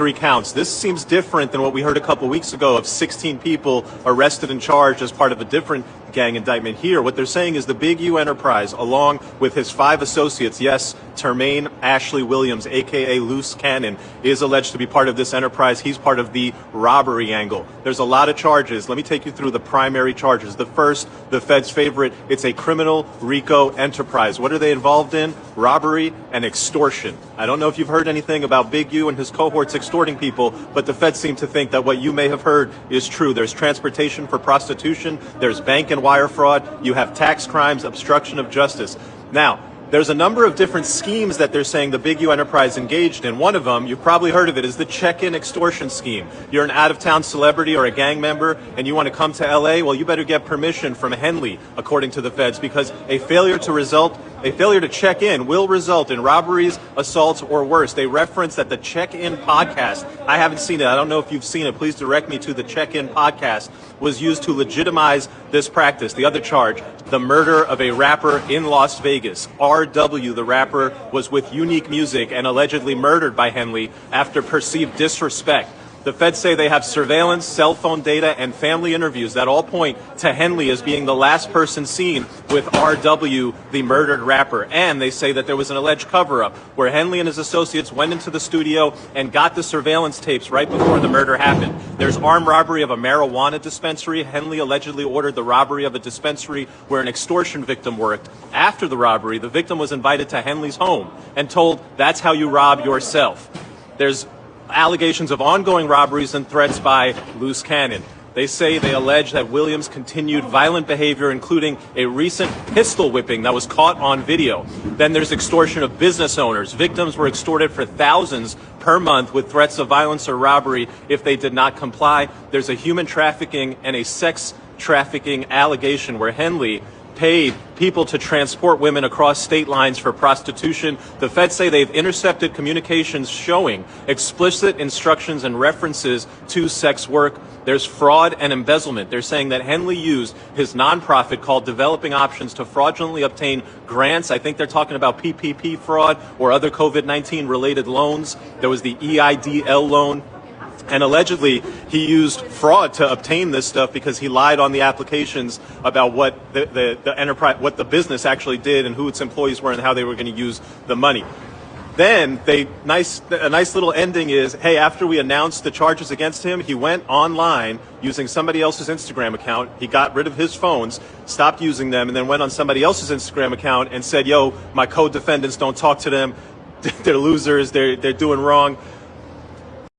3 counts. This seems different than what we heard a couple weeks ago of 16 people arrested and charged as part of a different gang indictment. Here, what they're saying is the Big U enterprise, along with his 5 associates, yes, Termaine Ashley Williams, aka LUCE Cannon, is alleged to be part of this enterprise. He's part of the robbery angle. There's a lot of charges. Let me take you through the primary charges. The first, the Fed's favorite, it's a criminal RICO enterprise. What are they involved in? Robbery and extortion. I don't know if you've heard anything about Big U and his cohorts extorting people, but the Fed seem to think that what you may have heard is true. There's transportation for prostitution, there's bank and wire fraud, you have tax crimes, obstruction of justice. Now, there's a number of different schemes that they're saying the Big U enterprise engaged in. One of them, you've probably heard of it, is the check-in extortion scheme. You're an out-of-town celebrity or a gang member and you want to come to LA, well, you better get permission from Henley, according to the Feds, because a failure to check in will result in robberies, assaults, or worse. They reference that the Check-In podcast, I haven't seen it, I don't know if you've seen it, please direct me to the Check-In podcast, was used to legitimize this practice. The other charge, the murder of a rapper in Las Vegas. R.W., the rapper, was with Unique Music and allegedly murdered by Henley after perceived disrespect. The Feds say they have surveillance, cell phone data, and family interviews that all point to Henley as being the last person seen with R.W., the murdered rapper. And they say that there was an alleged cover-up where Henley and his associates went into the studio and got the surveillance tapes right before the murder happened. There's armed robbery of a marijuana dispensary. Henley allegedly ordered the robbery of a dispensary where an extortion victim worked. After the robbery, the victim was invited to Henley's home and told, "That's how you rob yourself." There's allegations of ongoing robberies and threats by LUCE Cannon. They say they allege that Williams continued violent behavior, including a recent pistol whipping that was caught on video. Then there's extortion of business owners. Victims were extorted for thousands per month with threats of violence or robbery if they did not comply. There's a human trafficking and a sex trafficking allegation where Henley paid people to transport women across state lines for prostitution. The Feds say they've intercepted communications showing explicit instructions and references to sex work. There's fraud and embezzlement. They're saying that Henley used his nonprofit called Developing Options to fraudulently obtain grants. I think they're talking about PPP fraud or other COVID-19 related loans. There was the EIDL loan. And allegedly, he used fraud to obtain this stuff because he lied on the applications about what the enterprise, what the business actually did and who its employees were and how they were going to use the money. Then a nice little ending is, hey, after we announced the charges against him, he went online using somebody else's Instagram account. He got rid of his phones, stopped using them, and then went on somebody else's Instagram account and said, yo, my co-defendants, don't talk to them. They're losers. They're doing wrong.